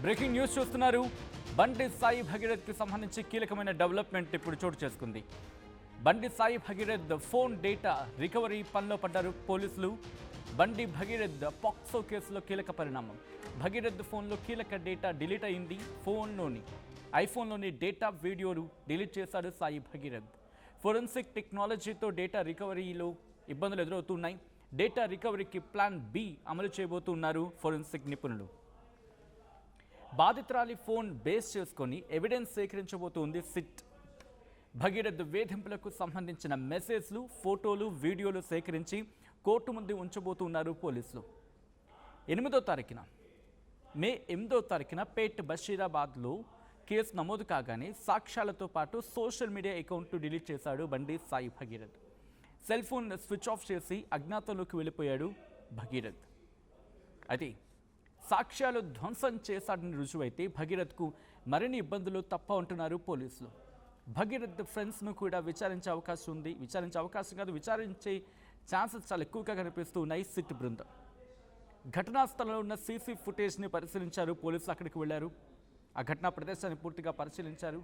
Breaking news చూస్తున్నారు. బండి సాయి భగీరథ్ కి సంబంధించి కీలకమైన డెవలప్మెంట్ ఇప్పుడు చోటు చేసుకుంది. బండి Sai Bhagirath phone data recovery పనిలో పడ్డారు పోలీసులు. బండి భగీరథ్ పాక్సో కేసులో కీలక పరిణామం. భగీరథ్ ఫోన్లో కీలక డేటా డిలీట్ అయింది. ఐఫోన్లోని డేటా వీడియోలు డిలీట్ చేశాడు సాయి భగీరథ్. ఫోరెన్సిక్ టెక్నాలజీతో డేటా రికవరీలో ఇబ్బందులు ఎదురవుతున్నాయి. డేటా రికవరీకి ప్లాన్ బి అమలు చేయబోతున్నారు ఫోరెన్సిక్ నిపుణులు. బాధితురాలి ఫోన్ బేస్ చేసుకొని ఎవిడెన్స్ సేకరించబోతోంది సిట్. భగీరథ్ వేధింపులకు సంబంధించిన మెసేజ్లు, ఫోటోలు, వీడియోలు సేకరించి కోర్టు ముందు ఉంచబోతున్నారు పోలీసులు. మే 8వ తారీఖున పేట్ బషీరాబాద్లో కేసు నమోదు కాగానే సాక్ష్యాలతో పాటు సోషల్ మీడియా అకౌంట్ డిలీట్ చేశాడు బండి Sai Bhagirath. Cell phone switch off చేసి అజ్ఞాతంలోకి వెళ్ళిపోయాడు భగీరథ్. అయితే సాక్ష్యాలు ధ్వంసం చేశాడని రుజువైతే భగీరథ్కు మరిన్ని ఇబ్బందులు తప్ప ఉంటున్నారు పోలీసులు. భగీరథ్ ఫ్రెండ్స్ను కూడా విచారించే ఛాన్సెస్ చాలా ఎక్కువగా కనిపిస్తూ ఉన్నాయి. సిట్ బృందం ఘటనా స్థలంలో ఉన్న సీసీ ఫుటేజ్ని పరిశీలించారు. పోలీసులు అక్కడికి వెళ్లారు. ఆ ఘటనా ప్రదేశాన్ని పూర్తిగా పరిశీలించారు.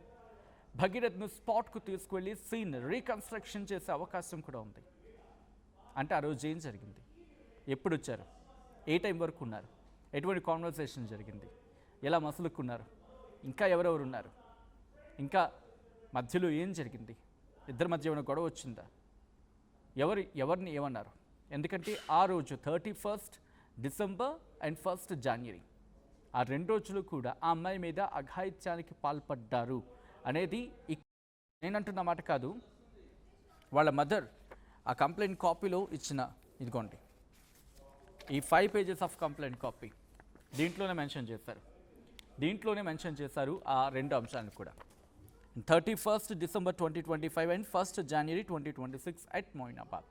భగీరథ్ను స్పాట్కు తీసుకువెళ్ళి సీన్ రీకన్స్ట్రక్షన్ చేసే అవకాశం కూడా ఉంది. అంటే ఆ రోజు ఏం జరిగింది, ఎప్పుడు వచ్చారు, ఏ టైం వరకు ఉన్నారు, ఎటువంటి కాన్వర్సేషన్ జరిగింది, ఎలా మసులుకున్నారు, ఇంకా ఎవరెవరు ఉన్నారు, ఇంకా మధ్యలో ఏం జరిగింది, ఇద్దరి మధ్య ఏమైనా గొడవ వచ్చిందా, ఎవరిని ఏమన్నారు. ఎందుకంటే ఆ రోజు 31 డిసెంబర్ అండ్ 1 జనవరి ఆ 2 రోజులు కూడా ఆ అమ్మాయి మీద అఘాయిత్యానికి పాల్పడ్డారు అనేది నేనంటున్న మాట కాదు. వాళ్ళ మదర్ ఆ కంప్లైంట్ కాపీలో ఇచ్చిన ఇదిగోండి ఈ 5 pages ఆఫ్ కంప్లైంట్ కాపీ దీంట్లోనే మెన్షన్ చేశారు ఆ 2 అంశాలను కూడా. 31 December 2025 and 1 January 2026 at Moinabad.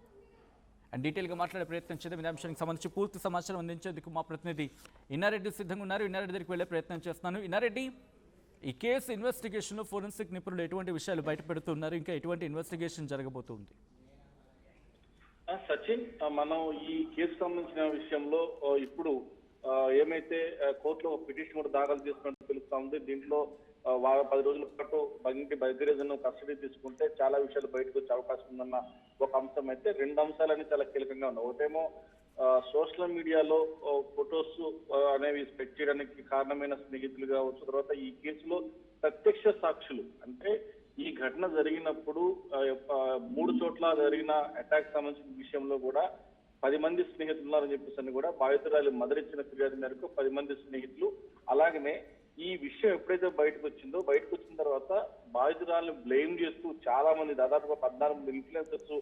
And డీటెయిల్గా మాట్లాడే ప్రయత్నం చేద్దాం. ఈ అంశానికి సంబంధించి పూర్తి సమాచారం అందించేందుకు మా ప్రతినిధి ఇన్నారెడ్డి సిద్ధంగా ఉన్నారు. ఇన్నారెడ్డి దగ్గరికి వెళ్ళే ప్రయత్నం చేస్తున్నాను. ఇన్నారెడ్డి, ఈ కేసు ఇన్వెస్టిగేషన్లో ఫోరెన్సిక్ నిపుణులు ఎటువంటి విషయాలు బయటపెడుతున్నారు, ఇంకా ఎటువంటి ఇన్వెస్టిగేషన్ జరగబోతుంది? సచిన్, మనం ఈ కేసు సంబంధించిన విషయంలో ఇప్పుడు ఏమైతే కోర్టులో పిటిషన్ కూడా దాఖలు చేస్తున్నట్టు తెలుస్తా ఉంది. దీంట్లో 10 రోజుల పాటు భగీరథ్ను కస్టడీ తీసుకుంటే చాలా విషయాలు బయటకు వచ్చే అవకాశం ఉందన్న ఒక అంశం అయితే, 2 అంశాలని చాలా కీలకంగా ఉన్నాయి. ఒకటేమో సోషల్ మీడియాలో ఫొటోస్ అనేవి స్ప్రెడ్ చేయడానికి కారణమైన స్నేహితులు కావచ్చు, తర్వాత ఈ కేసులో ప్రత్యక్ష సాక్షులు, అంటే ఈ ఘటన జరిగినప్పుడు 3 చోట్ల జరిగిన అటాక్ సంబంధించిన విషయంలో కూడా 10 మంది స్నేహితులు ఉన్నారని చెప్పేసి కూడా బాధితురాలు మదర్ ఇచ్చిన ఫిర్యాదు మేరకు 10 మంది స్నేహితులు. అలాగనే ఈ విషయం ఎప్పుడైతే బయటకు వచ్చిన తర్వాత బాధితురాలను బ్లేమ్ చేస్తూ చాలా మంది, దాదాపుగా 14 మంది ఇన్ఫ్లుయెన్సర్స్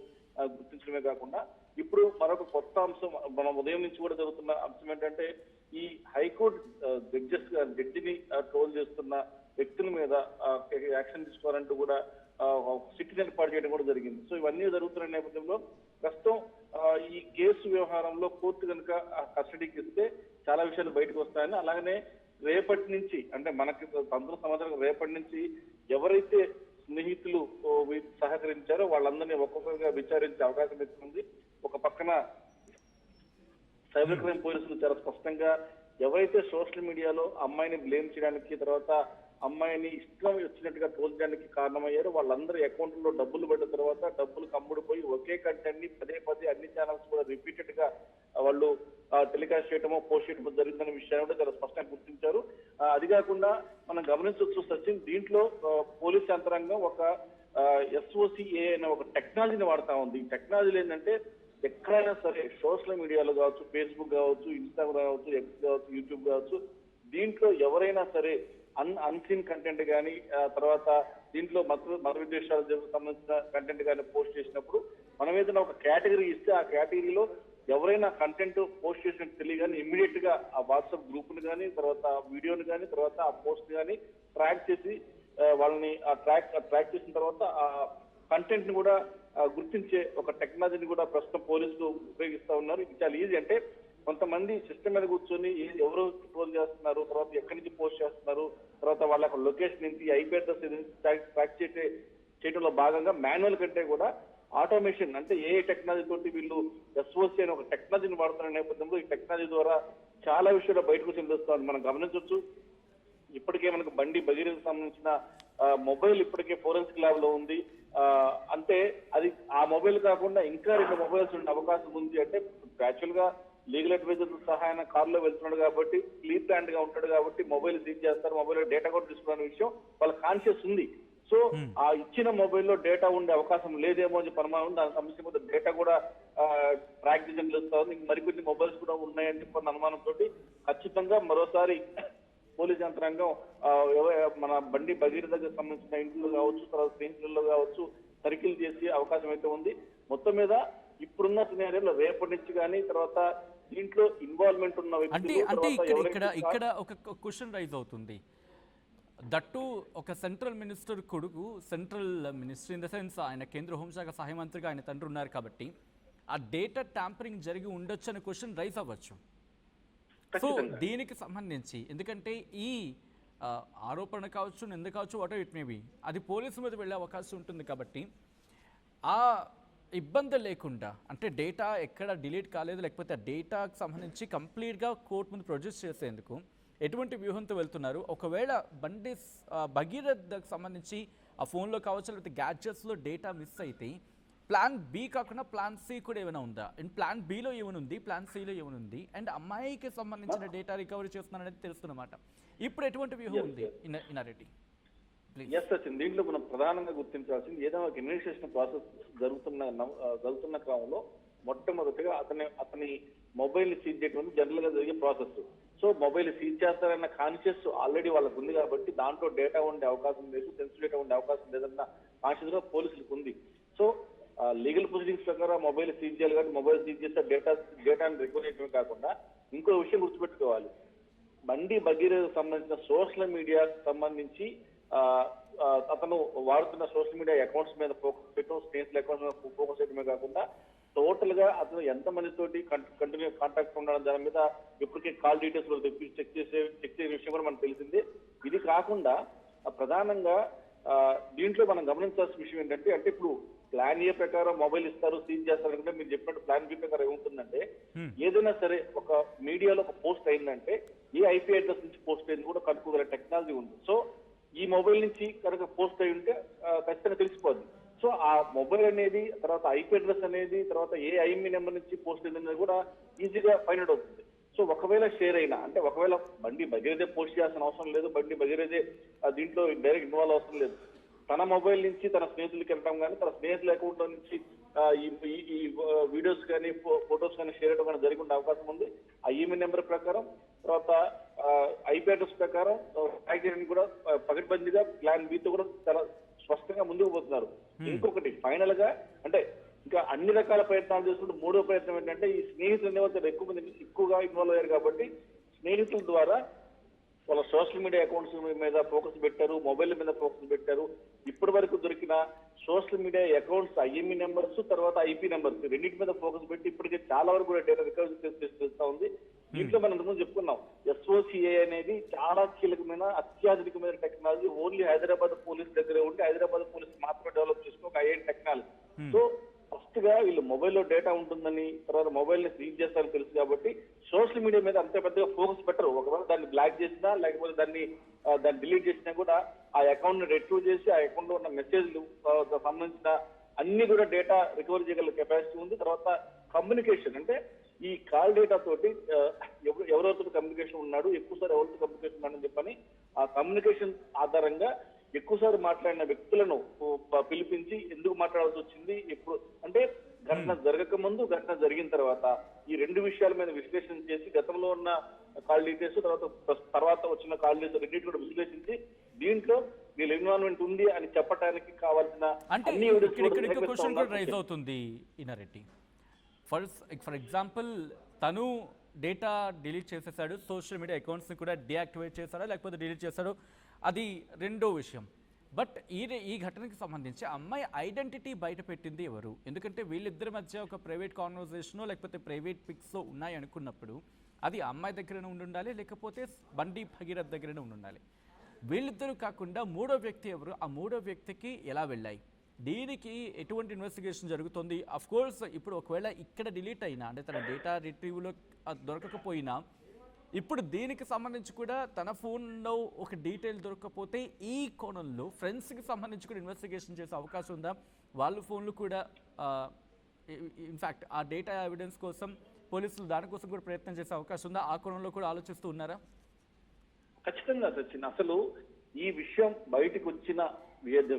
గుర్తించడమే కాకుండా ఇప్పుడు మరొక కొత్త అంశం మన ఉదయం నుంచి కూడా జరుగుతున్న అంశం ఏంటంటే, ఈ హైకోర్టు జడ్జిని ట్రోల్ చేస్తున్న వ్యక్తుల మీద యాక్షన్ తీసుకోవాలంటూ కూడా సిట్ ఏర్పాటు చేయడం కూడా జరిగింది. సో ఇవన్నీ జరుగుతున్న నేపథ్యంలో ప్రస్తుతం ఈ కేసు వ్యవహారంలో కోర్టు కనుక కస్టడీకి ఇస్తే చాలా విషయాలు బయటకు వస్తాయని, అలాగనే రేపటి నుంచి అంటే మనకి సంవత్సరం సమాచారం రేపటి నుంచి ఎవరైతే స్నేహితులు సహకరించారో వాళ్ళందరినీ ఒక్కొక్కరుగా విచారించే అవకాశం ఉంది. ఒక పక్కన సైబర్ క్రైమ్ పోలీసులు చాలా స్పష్టంగా ఎవరైతే సోషల్ మీడియాలో అమ్మాయిని బ్లేమ్ చేయడానికి, తర్వాత అమ్మాయిని ఇష్టం వచ్చినట్టుగా తోల్చడానికి కారణమయ్యారు, వాళ్ళందరి అకౌంట్లో డబ్బులు పడ్డ తర్వాత డబ్బులు కమ్ముడిపోయి ఒకే కంటెంట్ ని పదే అన్ని ఛానల్స్ కూడా రిపీటెడ్ గా వాళ్ళు టెలికాస్ట్ చేయడమో పోస్ట్ చేయడమో జరిగిందనే విషయాన్ని కూడా చాలా స్పష్టంగా గుర్తించారు. అది కాకుండా మనం గమనించవచ్చు సచిన్, దీంట్లో పోలీస్ యంత్రాంగం ఒక SOCA అనే ఒక టెక్నాలజీని వాడుతూ ఉంది. ఈ టెక్నాలజీ ఏంటంటే, ఎక్కడైనా సరే సోషల్ మీడియాలో కావచ్చు, ఫేస్బుక్ కావచ్చు, ఇన్స్టాగ్రామ్ కావచ్చు, ఎక్స్ కావచ్చు, యూట్యూబ్ కావచ్చు, దీంట్లో ఎవరైనా సరే అన్సీన్ కంటెంట్ కానీ, తర్వాత దీంట్లో మత విద్వేషాలకు సంబంధించిన కంటెంట్ కానీ పోస్ట్ చేసినప్పుడు మనం ఏదైనా ఒక కేటగిరీ ఇస్తే ఆ కేటగిరీలో ఎవరైనా కంటెంట్ పోస్ట్ చేసినట్టు తెలియగానే ఇమ్మీడియట్ గా ఆ వాట్సాప్ గ్రూప్ ని కానీ, తర్వాత వీడియోని కానీ, తర్వాత ఆ పోస్ట్ కానీ ట్రాక్ చేసి వాళ్ళని ట్రాక్ చేసిన తర్వాత ఆ కంటెంట్ ని కూడా గుర్తించే ఒక టెక్నాలజీని కూడా ప్రస్తుతం పోలీసులు ఉపయోగిస్తా ఉన్నారు. ఇది చాలా ఈజీ. అంటే కొంతమంది సిస్టమ్ మీద కూర్చొని ఎవరు ట్రోల్ చేస్తున్నారు, తర్వాత ఎక్కడి నుంచి పోస్ట్ చేస్తున్నారు, తర్వాత వాళ్ళ లొకేషన్ ఏంటి, ఐపీ అడ్రస్ ట్రాక్ చేయడంలో భాగంగా మాన్యువల్ కంటే కూడా ఆటోమేషన్, అంటే ఏ టెక్నాలజీ తోటి వీళ్ళు SOC అనే ఒక టెక్నాలజీని వాడుతున్న నేపథ్యంలో ఈ టెక్నాలజీ ద్వారా చాలా విషయాలు బయటకు చెందుతుంది. మనం గమనించవచ్చు, ఇప్పటికే మనకు బండి భగీరథకు సంబంధించిన మొబైల్ ఇప్పటికే ఫోరెన్సిక్ ల్యాబ్ లో ఉంది. అంటే అది ఆ మొబైల్ కాకుండా ఇంకా 2 మొబైల్స్ ఉండే అవకాశం ఉంది. అంటే యాక్చువల్ గా లీగల్ అడ్వైజర్ సహాయాన కారులో వెళ్తున్నాడు కాబట్టి క్లీన్ ప్లాంట్ గా ఉంటాడు కాబట్టి మొబైల్ సీజ్ చేస్తారు, మొబైల్ డేటా కూడా తీసుకునే విషయం వాళ్ళ కాన్షియస్ ఉంది. సో ఆ ఇచ్చిన మొబైల్లో డేటా ఉండే అవకాశం లేదేమో అని చెప్పి అనుమానం. దానికి సంబంధించిన డేటా కూడా ట్రాక్ చేసి తెలుస్తా ఉంది. మరికొన్ని మొబైల్స్ కూడా ఉన్నాయని చెప్పిన అనుమానంతో ఖచ్చితంగా మరోసారి పోలీస్ యంత్రాంగం మన బండి భగీరథకు సంబంధించిన ఇంట్లో కావచ్చు, తర్వాత స్నేహితులలో కావచ్చు తనిఖీలు చేసే అవకాశం అయితే ఉంది. మొత్తం మీద ఇప్పుడున్న సినారియోలో రేపటి నుంచి కానీ తర్వాత దీంట్లో ఇన్వాల్వ్మెంట్ ఉన్న ఇక్కడ ఒక క్వశ్చన్ రైజ్ అవుతుంది. దట్టు ఒక సెంట్రల్ మినిస్టర్ కొడుకు, central minister in the sense ఆయన కేంద్ర హోంశాఖ సహాయ మంత్రిగా ఆయన తండ్రి ఉన్నారు కాబట్టి ఆ డేటా ట్యాంపరింగ్ జరిగి ఉండొచ్చు అనే క్వశ్చన్ రైజ్ అవ్వచ్చు. సో దీనికి సంబంధించి ఎందుకంటే ఈ ఆరోపణ కావచ్చు, నింద కావచ్చు, వాట్ ఇట్ మే బి, అది పోలీసు మీద వెళ్ళే అవకాశం ఉంటుంది కాబట్టి ఆ ఇబ్బంది లేకుండా అంటే డేటా ఎక్కడ డిలీట్ కాలేదు, లేకపోతే ఆ డేటాకు సంబంధించి కంప్లీట్గా కోర్టు ముందు ప్రొడ్యూస్ చేసేందుకు ఎటువంటి వ్యూహంతో వెళ్తున్నారు? ఒకవేళ బండి భగీరథకు సంబంధించి ఆ ఫోన్లో కావచ్చు, లేకపోతే గ్యాడ్జెట్స్లో డేటా మిస్ అయితే ప్లాన్ బి కాకుండా ప్లాన్ సి కూడా ఏమైనా ఉందా? అండ్ ప్లాన్ బిలో ఏమనుంది, ప్లాన్ సిలో ఏమనుంది, అండ్ అమ్మాయికి సంబంధించిన డేటా రికవరీ చేస్తున్నారనేది తెలుస్తున్నమాట. ఇప్పుడు ఎటువంటి వ్యూహం ఉంది ఇన్నారెడ్డి? ఎస్ సచిన్, దీంట్లో మనం ప్రధానంగా గుర్తించాల్సింది ఏదైనా ఒక ఇన్వెస్టిగేషన్ ప్రాసెస్ జరుగుతున్న క్రమంలో మొట్టమొదటిగా అతని మొబైల్ ని సీజ్ చేయడం జనరల్ గా జరిగే ప్రాసెస్. సో మొబైల్ సీజ్ చేస్తారన్న కాన్షియస్ ఆల్రెడీ వాళ్ళకు ఉంది కాబట్టి దాంట్లో డేటా ఉండే అవకాశం లేదు, సెన్సిటివ్ డేటా ఉండే అవకాశం లేదన్న కాన్షియస్ గా పోలీసులకు ఉంది. సో లీగల్ ప్రొసీడింగ్స్ ప్రకారం మొబైల్ సీజ్ చేయాలి కాబట్టి మొబైల్ సీజ్ చేస్తే డేటాను రికవర్ చేయడమే కాకుండా ఇంకో విషయం గుర్తుపెట్టుకోవాలి. బండి భగీరథకు సంబంధించిన సోషల్ మీడియాకు సంబంధించి అతను వాడుతున్న సోషల్ మీడియా అకౌంట్స్ మీద ఫోకస్ చేయడం, స్నేహితుల అకౌంట్స్ మీద ఫోకస్ చేయడమే కాకుండా టోటల్ గా అతను ఎంత మందితోటి కంటిన్యూ కాంటాక్ట్ ఉండడం, దాని మీద ఇప్పటికే కాల్ డీటెయిల్స్ చెక్ చేసే విషయం కూడా మనకు తెలిసింది. ఇది కాకుండా ప్రధానంగా దీంట్లో మనం గమనించాల్సిన విషయం ఏంటంటే, అంటే ఇప్పుడు ప్లాన్ ఏ ప్రకారం మొబైల్ ఇస్తారు, సీజ్ చేస్తారు అంటే మీరు చెప్పినట్టు ప్లాన్ బి ప్రకారం ఏముంటుందంటే ఏదైనా సరే ఒక మీడియాలో ఒక పోస్ట్ అయిందంటే ఏ ఐపీ అడ్రస్ నుంచి పోస్ట్ అయింది కూడా కనుక్కోగల టెక్నాలజీ ఉంది. సో ఈ మొబైల్ నుంచి కనుక పోస్ట్ అయి ఉంటే ఖచ్చితంగా తెలిసిపోద్ది. సో ఆ మొబైల్ అనేది, తర్వాత ఐపీ అడ్రస్ అనేది, తర్వాత ఏ ఐఎంఈ నెంబర్ నుంచి పోస్ట్ అయింది కూడా ఈజీగా ఫైండ్ అవుట్ అవుతుంది. సో ఒకవేళ షేర్ అయినా అంటే ఒకవేళ బండి భగీరథే పోస్ట్ చేయాల్సిన అవసరం లేదు, బండి భగీరథే దీంట్లో డైరెక్ట్ ఇన్వాల్వ్ అవసరం లేదు. తన మొబైల్ నుంచి తన స్నేహితులకి వెళ్ళడం కానీ, తన స్నేహితుల అకౌంట్ లో నుంచి ఈ వీడియోస్ కానీ ఫొటోస్ కానీ షేర్ చేయడం కానీ జరిగి ఉండే అవకాశం ఉంది. ఆ ఈమెయిల్ నెంబర్ ప్రకారం, తర్వాత ఐపీ అడ్రస్ ప్రకారం ట్రాక్ చేయడానికి కూడా పకడ్బందీగా ప్లాన్ బితో కూడా చాలా స్పష్టంగా ముందుకు పోతున్నారు. ఇంకొకటి ఫైనల్ గా అంటే ఇంకా అన్ని రకాల ప్రయత్నాలు చేసుకుంటూ మూడో ప్రయత్నం ఏంటంటే ఈ స్నేహితులు అనేవాళ్ళు ఎక్కువగా ఇన్వాల్వ్ అయ్యారు కాబట్టి స్నేహితుల ద్వారా వాళ్ళ సోషల్ మీడియా అకౌంట్స్ మీద ఫోకస్ పెట్టారు, మొబైల్ మీద ఫోకస్ పెట్టారు. ఇప్పటి వరకు దొరికిన social media accounts IME numbers, తర్వాత ఐపీ నెంబర్స్ రెండింటి మీద ఫోకస్ పెట్టి ఇప్పటికే చాలా వరకు కూడా డేటా రికవరీ చేస్తూ ఉంది. దీంట్లో మనం ఇంతకుముందు చెప్పుకున్నాం, ఎస్ఓసిఏ అనేది చాలా కీలకమైన అత్యాధునికమైన టెక్నాలజీ. ఓన్లీ హైదరాబాద్ పోలీస్ దగ్గరే ఉంటే హైదరాబాద్ పోలీస్ మాత్రమే డెవలప్ చేసుకున్న ఒక ఐఐటి టెక్నాలజీ. సో ఫస్ట్ గా వీళ్ళు మొబైల్లో డేటా ఉంటుందని, తర్వాత మొబైల్ ని సీజ్ చేస్తారని తెలుసు కాబట్టి సోషల్ మీడియా మీద అంత పెద్దగా ఫోకస్ పెట్టరు. ఒకవేళ దాన్ని బ్లాక్ చేసినా లేకపోతే దాన్ని డిలీట్ చేసినా కూడా ఆ అకౌంట్ ని రిట్రీవ్ చేసి ఆ అకౌంట్ లో ఉన్న మెసేజ్లు సంబంధించిన అన్ని కూడా డేటా రికవర్ చేయగల కెపాసిటీ ఉంది. తర్వాత కమ్యూనికేషన్ అంటే ఈ కాల్ డేటా తోటి ఎవరెవరితో కమ్యూనికేషన్ ఉన్నాడు, ఎక్కువసారి ఎవరితో కమ్యూనికేషన్ ఉన్నాడని చెప్పని ఆ కమ్యూనికేషన్ ఆధారంగా ఎక్కువసారి మాట్లాడిన వ్యక్తులను పిలిపించి ఎందుకు మాట్లాడాల్సి వచ్చింది, ఎప్పుడు అంటే ఘటన జరగక ముందు, ఘటన జరిగిన తర్వాత ఈ రెండు విషయాల మీద విశ్లేషణ చేసి గతంలో ఉన్న కాల్ డీటెయిల్స్ తర్వాత వచ్చిన కాల్ డీటెయిల్స్ రెండింటి కూడా విశ్లేషించి దీంట్లో వీళ్ళ ఇన్వాల్వ్మెంట్ ఉంది అని చెప్పడానికి కావాల్సిన అన్ని రైజ్ అవుతుంది. ఇన్నారెడ్డి ఫర్ ఎగ్జాంపుల్ తను డేటా డిలీట్ చేసేసాడు, సోషల్ మీడియా అకౌంట్స్ని కూడా డీయాక్టివేట్ చేశాడో లేకపోతే డిలీట్ చేశాడో అది రెండో విషయం. బట్ ఈ ఘటనకి సంబంధించి అమ్మాయి ఐడెంటిటీ బయట పెట్టింది ఎవరు? ఎందుకంటే వీళ్ళిద్దరి మధ్య ఒక ప్రైవేట్ కాన్వర్జేషనో లేకపోతే ప్రైవేట్ పిక్స్ ఉన్నాయి అనుకున్నప్పుడు అది అమ్మాయి దగ్గరనే ఉండాలి, లేకపోతే బండి భగీరథ్ దగ్గరనే ఉండాలి. వీళ్ళిద్దరూ కాకుండా మూడో వ్యక్తి ఎవరు? ఆ మూడో వ్యక్తికి ఎలా వెళ్ళాయి? దీనికి ఎటువంటి ఇన్వెస్టిగేషన్ జరుగుతుంది? అఫ్ కోర్స్ ఇప్పుడు ఒకవేళ ఇక్కడ డిలీట్ అయినా అంటే తన డేటా రిట్రీవ్లో దొరకకపోయినా ఇప్పుడు దీనికి సంబంధించి కూడా తన ఫోన్లో ఒక డీటెయిల్ దొరకకపోతే ఈ కోణంలో ఫ్రెండ్స్కి సంబంధించి కూడా ఇన్వెస్టిగేషన్ చేసే అవకాశం ఉందా? వాళ్ళ ఫోన్లు కూడా ఇన్ఫ్యాక్ట్ ఆ డేటా ఎవిడెన్స్ కోసం పోలీసులు దానికోసం కూడా ప్రయత్నం చేసే అవకాశం ఉందా? ఆ కోణంలో కూడా ఆలోచిస్తూ ఉన్నారా? ఖచ్చితంగా సచిన్, అసలు ఈ విషయం బయటకు వచ్చిన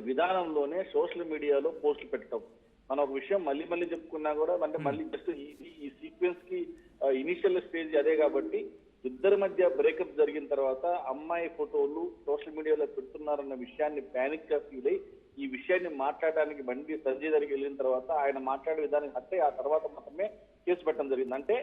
విధానంలోనే సోషల్ మీడియాలో పోస్టులు పెట్టడం. మనం ఒక విషయం మళ్ళీ మళ్ళీ చెప్పుకున్నా కూడా అంటే మళ్ళీ జస్ట్ ఈ సీక్వెన్స్ కి ఇనిషియల్ స్టేజ్ అదే కాబట్టి ఇద్దరి మధ్య బ్రేకప్ జరిగిన తర్వాత అమ్మాయి ఫోటోలు సోషల్ మీడియాలో పెడుతున్నారన్న విషయాన్ని ప్యానిక్ గా ఫీల్ అయ్యి ఈ విషయాన్ని మాట్లాడడానికి బండి సంజయ్ దగ్గరికి వెళ్ళిన తర్వాత ఆయన మాట్లాడే విధానం అంటే ఆ తర్వాత మాత్రమే కేసు పెట్టడం జరిగింది. అంటే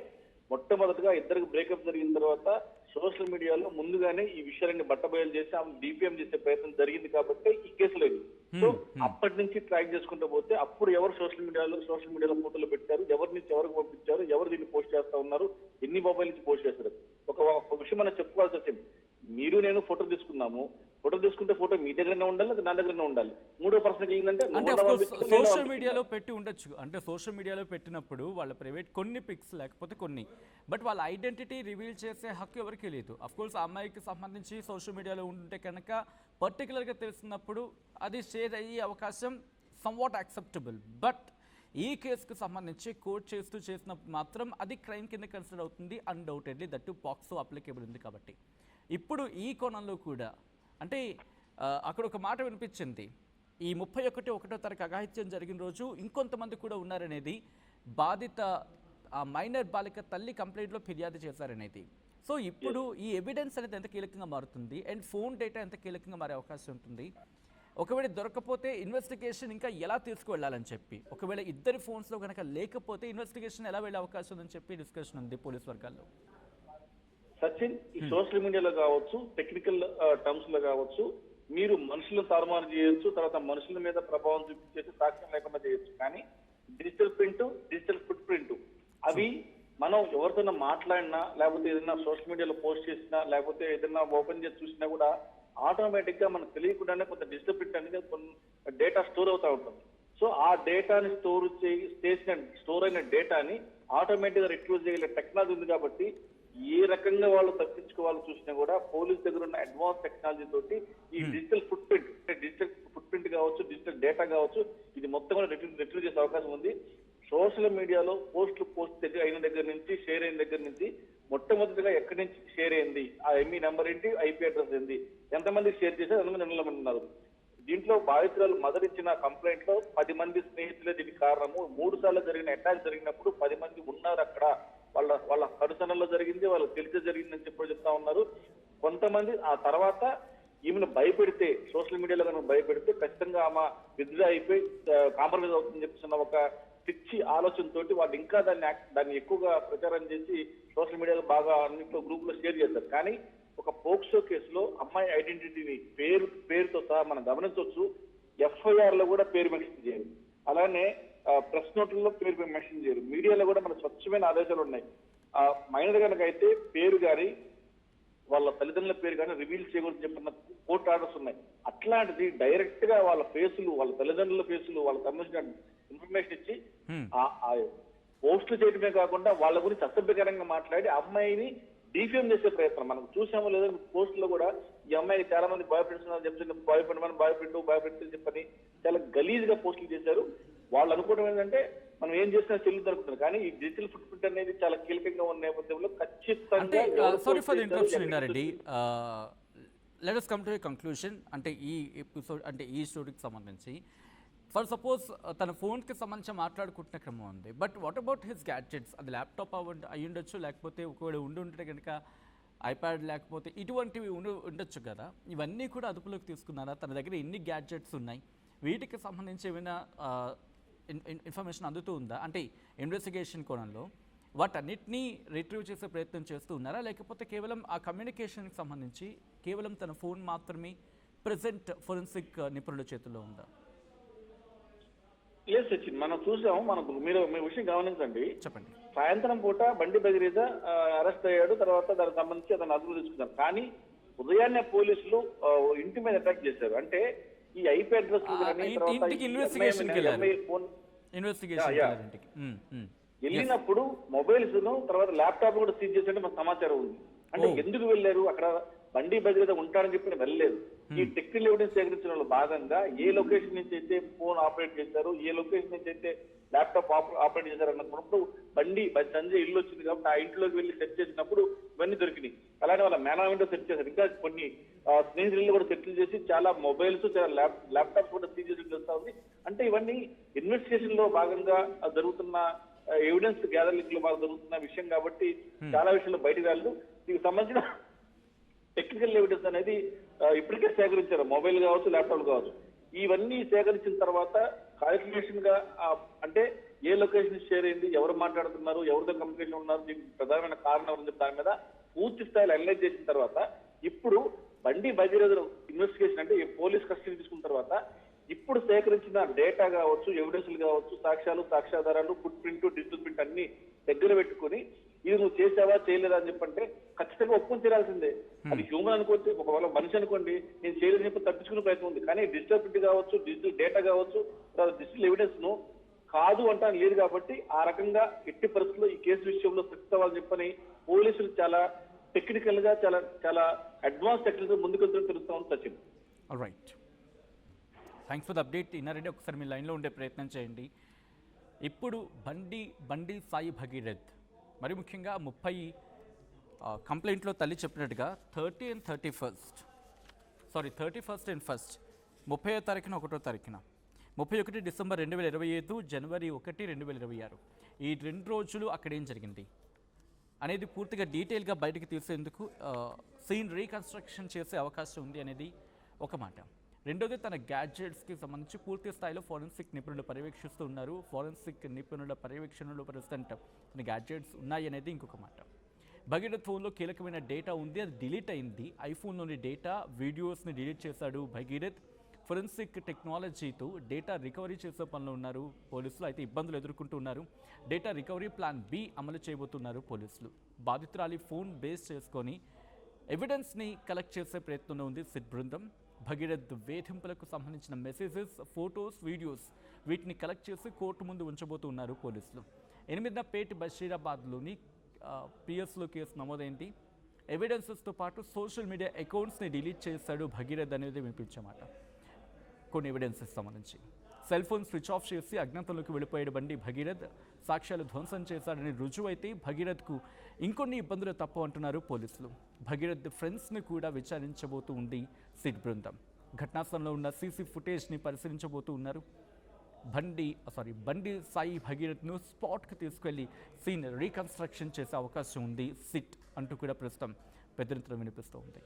మొట్టమొదటిగా ఇద్దరికి బ్రేకప్ జరిగిన తర్వాత సోషల్ మీడియాలో ముందుగానే ఈ విషయాన్ని బట్టబయలు చేసి ఆమె డిపిఎం చేసే ప్రయత్నం జరిగింది కాబట్టి ఈ కేసు లేదు. సో అప్పటి నుంచి ట్రాక్ చేసుకుంటూ పోతే అప్పుడు ఎవరు సోషల్ మీడియాలో ఫోటోలు పెట్టారు, ఎవరి నుంచి ఎవరికి పంపించారు, ఎవరు దీన్ని పోస్ట్ చేస్తా ఉన్నారు, ఎన్ని మొబైల్ నుంచి పోస్ట్ చేస్తారు. ఒక విషయం మనం చెప్పుకోవాల్సి వచ్చింది. మీరు నేను ఫోటో తీసుకున్నాము, ఫోటో తీసుకుంటే ఫోటో మీ దగ్గరనే ఉండాలి, నా దగ్గరనే ఉండాలి. మూడో పర్సన్ ఏంటంటే సోషల్ మీడియాలో పెట్టి ఉండొచ్చు. అంటే సోషల్ మీడియాలో పెట్టినప్పుడు వాళ్ళ ప్రైవేట్ కొన్ని పిక్స్ లేకపోతే కొన్ని, బట్ వాళ్ళ ఐడెంటిటీ రివీల్ చేసే హక్కు ఎవరికి లేదు. అఫ్కోర్స్ ఆ అమ్మాయికి సంబంధించి సోషల్ మీడియాలో ఉంటే కనుక పర్టికులర్గా తెలిసినప్పుడు అది షేర్ అయ్యే అవకాశం సమ్వాట్ యాక్సెప్టబుల్. బట్ ఈ కేసుకు సంబంధించి కోర్ట్ చేసినప్పుడు మాత్రం అది క్రైమ్ కింద కన్సిడర్ అవుతుంది undoubtedly, that to POCSO applicable ఉంది కాబట్టి. ఇప్పుడు ఈ కోణంలో కూడా అంటే అక్కడ ఒక మాట వినిపించింది, ఈ 31 తారీఖు అఘాయిత్యం జరిగిన రోజు ఇంకొంతమంది కూడా ఉన్నారనేది బాధిత మైనర్ బాలిక తల్లి కంప్లైంట్లో ఫిర్యాదు చేశారనేది. సో ఇప్పుడు ఈ ఎవిడెన్స్ అనేది ఎంత కీలకంగా మారుతుంది అండ్ ఫోన్ డేటా ఎంత కీలకంగా మారే అవకాశం ఉంటుంది. ఒకవేళ దొరకకపోతే ఇన్వెస్టిగేషన్ ఇంకా ఎలా తీసుకువెళ్ళాలని చెప్పి, ఒకవేళ ఇద్దరి ఫోన్స్లో కనుక లేకపోతే ఇన్వెస్టిగేషన్ ఎలా వెళ్ళే అవకాశం ఉందని చెప్పి డిస్కషన్ ఉంది పోలీస్ వర్గాల్లో. సచిన్, ఈ సోషల్ మీడియాలో కావచ్చు, టెక్నికల్ టర్మ్స్ లో కావచ్చు, మీరు మనుషులను తారుమారు చేయొచ్చు, తర్వాత మనుషుల మీద ప్రభావం చూపించేసి సాక్ష్యం లేకుండా చేయొచ్చు. కానీ digital print, digital foot print అవి మనం ఎవరితోనా మాట్లాడినా లేకపోతే ఏదైనా సోషల్ మీడియాలో పోస్ట్ చేసినా లేకపోతే ఏదైనా ఓపెన్ చేసి చూసినా కూడా ఆటోమేటిక్ గా మనకు తెలియకుండానే కొంత డిజిటల్ ప్రింట్ అనేది డేటా స్టోర్ అవుతా ఉంటుంది. సో ఆ డేటాని స్టోర్ అయిన డేటాని ఆటోమేటిక్ గా రిట్రీవ్ చేయగలిగే టెక్నాలజీ ఉంది కాబట్టి ఏ రకంగా వాళ్ళు తప్పించుకోవాలో చూసినా కూడా పోలీస్ దగ్గర ఉన్న అడ్వాన్స్ టెక్నాలజీ తోటి ఈ డిజిటల్ ఫుట్ ప్రింట్ కావచ్చు, డిజిటల్ డేటా కావచ్చు, ఇది మొత్తం కూడా రిట్రీవ్ చేసే అవకాశం ఉంది. సోషల్ మీడియాలో పోస్ట్ అయిన దగ్గర నుంచి, షేర్ అయిన దగ్గర నుంచి మొట్టమొదటిగా ఎక్కడి నుంచి షేర్ అయింది, ఆ ఎంఈ నెంబర్ ఏంటి, ఐపీ అడ్రస్ ఏంటి, ఎంతమంది షేర్ చేశారు, ఎంతమంది నిలబడి ఉన్నారు. దీంట్లో బాధితురాలు మదర్ ఇచ్చిన కంప్లైంట్ లో 10 మంది స్నేహితులే దీనికి కారణము, 3 సార్లు జరిగిన అటాక్ జరిగినప్పుడు 10 మంది ఉన్నారు అక్కడ, వాళ్ళ కడుసనల్లో జరిగింది, వాళ్ళకి తెలిసే జరిగిందని చెప్తా ఉన్నారు. కొంతమంది ఆ తర్వాత ఈమెను భయపెడితే, సోషల్ మీడియాలో కనుక భయపెడితే ఖచ్చితంగా ఆమె విత్డ్రా అయిపోయి కాంప్రమైజ్ అవుతుందని చెప్తున్న ఒక పిచ్చి ఆలోచనతోటి వాళ్ళు ఇంకా దాన్ని ఎక్కువగా ప్రచారం చేసి సోషల్ మీడియాలో బాగా అన్నింటిలో గ్రూప్ లో షేర్ చేస్తారు. కానీ ఒక పోక్సో కేసులో అమ్మాయి ఐడెంటిటీని పేరుతో సహా మనం గమనించవచ్చు. ఎఫ్ఐఆర్ లో కూడా పేరు మెన్షన్ చేయరు, అలానే ప్రెస్ నోట్లలో పేరు మెన్షన్ చేయరు, మీడియాలో కూడా మన స్వచ్ఛమైన ఆదేశాలు ఉన్నాయి. మైనర్ కనుక అయితే పేరు కానీ వాళ్ళ తల్లిదండ్రుల పేరు కానీ రివీల్ చేయకూడదు చెప్పిన కోర్టు ఆర్డర్స్ ఉన్నాయి. అట్లాంటిది డైరెక్ట్ గా వాళ్ళ ఫేసులు, వాళ్ళ తల్లిదండ్రుల ఫేసులు, వాళ్ళకి సంబంధించిన ఇన్ఫర్మేషన్ ఇచ్చి పోస్టులు చేయడమే కాకుండా వాళ్ళ గురించి అసభ్యకరంగా మాట్లాడి అమ్మాయిని డిఫేమ్ చేసే ప్రయత్నం మనం చూసామో లేదో. పోస్టులో కూడా ఈ అమ్మాయికి చాలా మంది బాయ్ ఫ్రెండ్స్ చెప్తున్న బాయ్ ఫ్రెండ్స్ చెప్పని చాలా గలీజ్ గా పోస్టులు చేశారు. వాళ్ళు అనుకోవడం ఏంటంటే మనం ఏం చేసినా చెల్లుద్ది అనుకుంటారు. కానీ ఈ డిజిటల్ ఫుట్ ప్రింట్ అనేది చాలా కీలకంగా ఉన్న నేపథ్యంలో ఖచ్చితంగా let us come to a conclusion. అంటే ఈ ఎపిసోడ్ అంటే ఈ స్టోరీకి సంబంధించి ఫర్ సపోజ్ తన ఫోన్కి సంబంధించి మాట్లాడుకుంటున్న క్రమం ఉంది, but what about his gadgets? అది ల్యాప్టాప్ అయి ఉండొచ్చు, లేకపోతే ఒకవేళ ఉంటే కనుక ఐప్యాడ్, లేకపోతే ఇటువంటివి ఉండొచ్చు కదా. ఇవన్నీ కూడా అదుపులోకి తీసుకున్నారా? తన దగ్గర ఎన్ని గ్యాడ్జెట్స్ ఉన్నాయి, వీటికి సంబంధించి ఏమైనా ఇన్ఫర్మేషన్ అందుతూ ఉందా? అంటే ఇన్వెస్టిగేషన్ కోణంలో వాటన్నిటినీ రిట్రీవ్ చేసే ప్రయత్నం చేస్తూ ఉన్నారా, లేకపోతే కేవలం ఆ కమ్యూనికేషన్కి సంబంధించి కేవలం తన ఫోన్ మాత్రమే ప్రెసెంట్ ఫోరెన్సిక్ నిపుణుల చేతుల్లో ఉందా? లేదు సచిన్, మనం చూసాము. మీరు మీ విషయం గమనించండి. చెప్పండి. సాయంత్రం పూట బండి బగిరీజ అరెస్ట్ అయ్యాడు, తర్వాత దానికి సంబంధించి అతను అదుపు తీసుకున్నారు. కానీ ఉదయాన్నే పోలీసులు ఇంటి మీద అటాక్ చేశారు. అంటే ఈ ఐపీ అడ్రస్ వెళ్ళినప్పుడు మొబైల్స్ తర్వాత ల్యాప్టాప్ కూడా సీజ్ చేసినట్టు మాకు సమాచారం ఉంది. అంటే ఓ. ఎందుకు వెళ్ళారు? అక్కడ బండి భద్రత ఉంటారని చెప్పి వెళ్ళలేదు. ఈ టెక్నికల్ ఎవిడెన్స్ సేకరించడంలో భాగంగా ఏ లొకేషన్ నుంచి అయితే ఫోన్ ఆపరేట్ చేశారు, ఏ లొకేషన్ నుంచి అయితే ల్యాప్టాప్ ఆపరేట్ చేశారు అన్నప్పుడు సంజయ్ ఇల్లు వచ్చింది కాబట్టి ఆ ఇంట్లోకి వెళ్ళి సెర్చ్ చేసినప్పుడు ఇవన్నీ దొరికినాయి. అలానే వాళ్ళ మేనా విండో సెర్చ్ చేశారు. ఇంకా కొన్ని స్నేహితులు కూడా సెర్చ్ చేసి చాలా మొబైల్స్, చాలా ల్యాప్టాప్స్ కూడా సీజ్ చేసి తెలుస్తా ఉంది. అంటే ఇవన్నీ ఇన్వెస్టిగేషన్ లో భాగంగా జరుగుతున్న ఎవిడెన్స్ గ్యాదరింగ్ లో బాగా జరుగుతున్న విషయం కాబట్టి చాలా విషయంలో బయటకు రాలేదు. దీనికి సంబంధించిన టెక్నికల్ ఎవిడెన్స్ అనేది ఇప్పటికే సేకరించారు, మొబైల్ కావచ్చు, ల్యాప్టాప్ కావచ్చు. ఇవన్నీ సేకరించిన తర్వాత క్యాల్కులేషన్ గా అంటే ఏ లొకేషన్ షేర్ అయింది, ఎవరు మాట్లాడుతున్నారు, ఎవరితో కమ్యూనికేషన్ ఉన్నారు, దీనికి ప్రధానమైన కారణం ఎవరు దాని మీద పూర్తి స్థాయిలో అనలైజ్ చేసిన తర్వాత ఇప్పుడు బండి భగీరథ ఇన్వెస్టిగేషన్ అంటే పోలీస్ కస్టడీ తీసుకున్న తర్వాత ఇప్పుడు సేకరించిన డేటా కావచ్చు, ఎవిడెన్స్లు కావచ్చు, సాక్ష్యాలు, సాక్ష్యాధారాలు, ఫుట్ ప్రింట్, డిజిటల్ ప్రింట్ అన్ని దగ్గర పెట్టుకుని ఇది నువ్వు చేసావా చేయలేదా అని చెప్పంటే ఖచ్చితంగా ఒప్పుకొని తీరాల్సిందే. అది హ్యూమన్ అనుకోండి, ఒకవేళ మనిషి అనుకోండి, నేను చేయలేదని చెప్పి తప్పించుకునే ప్రయత్నం ఉంది. కానీ డిజిటల్ ప్రింట్ కావచ్చు, డిజిటల్ డేటా కావచ్చు, డిజిటల్ ఎవిడెన్స్ ను కాదు అంటాను లేదు. కాబట్టి ఆ రకంగా ఎట్టి పరిస్థితుల్లో ఈ కేసు విషయంలో సక్సెస్ అవ్వాలని చెప్పని పోలీసులు చాలా టెక్నికల్ గా చాలా అడ్వాన్స్ టెక్నికల్ ముందుకెళ్తున్న తెలుస్తా ఉంది. Sachin, right, thanks for the update. Inna Reddy ఒకసారి మీ లైన్లో ఉండే ప్రయత్నం చేయండి. ఇప్పుడు బండి సాయి భగీరథ్ మరి ముఖ్యంగా 30 కంప్లైంట్లో తల్లి చెప్పినట్టుగా 30 and 31st and 1st 30వ తారీఖున 1వ తారీఖున 31 డిసెంబర్ 2025 జనవరి 1 2026 ఈ 2 రోజులు అక్కడ ఏం జరిగింది అనేది పూర్తిగా డీటెయిల్గా బయటకు తీసేందుకు సీన్ రీకన్స్ట్రక్షన్ చేసే అవకాశం ఉంది అనేది ఒక మాట. రెండోది తన గ్యాడ్జెట్స్కి సంబంధించి పూర్తి స్థాయిలో ఫోరెన్సిక్ నిపుణులు పర్యవేక్షిస్తూ ఉన్నారు. ఫోరెన్సిక్ నిపుణుల పర్యవేక్షణలో ప్రస్తుతం తన గ్యాడ్జెట్స్ ఉన్నాయి అనేది ఇంకొక మాట. భగీరథ్ ఫోన్లో కీలకమైన డేటా ఉంది, అది డిలీట్ అయింది. ఐఫోన్లోని డేటా, వీడియోస్ని డిలీట్ చేశాడు భగీరథ్. ఫోరెన్సిక్ టెక్నాలజీతో డేటా రికవరీ చేసే పనిలో ఉన్నారు పోలీసులు. అయితే ఇబ్బందులు ఎదుర్కొంటూ ఉన్నారు. డేటా రికవరీ ప్లాన్ బి అమలు చేయబోతున్నారు పోలీసులు. బాధితురాలి ఫోన్ బేస్ చేసుకొని ఎవిడెన్స్ని కలెక్ట్ చేసే ప్రయత్నంలో ఉంది సిట్ బృందం. భగీరథ్ వేధింపులకు సంబంధించిన మెసేజెస్, ఫొటోస్, వీడియోస్ వీటిని కలెక్ట్ చేసి కోర్టు ముందు ఉంచబోతున్నారు పోలీసులు. 8న పేట్ బషీరాబాద్లోని పిఎస్లో కేసు నమోదైంది. ఎవిడెన్సెస్తో పాటు సోషల్ మీడియా అకౌంట్స్ని డిలీట్ చేశాడు భగీరథ్ అనేది వినిపించమాట. కొన్ని ఎవిడెన్సెస్ సంబంధించి సెల్ ఫోన్ స్విచ్ ఆఫ్ చేసి అజ్ఞాతంలోకి వెళ్ళిపోయాడు బండి భగీరథ్. సాక్ష్యాలు ధ్వంసం చేశాడని రుజువైతే భగీరథ్కు ఇంకొన్ని ఇబ్బందులు తప్పు అంటున్నారు పోలీసులు. భగీరథ్ ఫ్రెండ్స్ని కూడా విచారించబోతూ ఉంది సిట్ బృందం. ఘటనా స్థలంలో ఉన్న సీసీ ఫుటేజ్ని పరిశీలించబోతూ ఉన్నారు. బండి సాయి భగీరథ్ను స్పాట్కి తీసుకెళ్లి సీన్ రీకన్స్ట్రక్షన్ చేసే అవకాశం ఉంది సిట్ అంటూ కూడా ప్రస్తుతం పెద్దరింతలో వినిపిస్తూ ఉంది.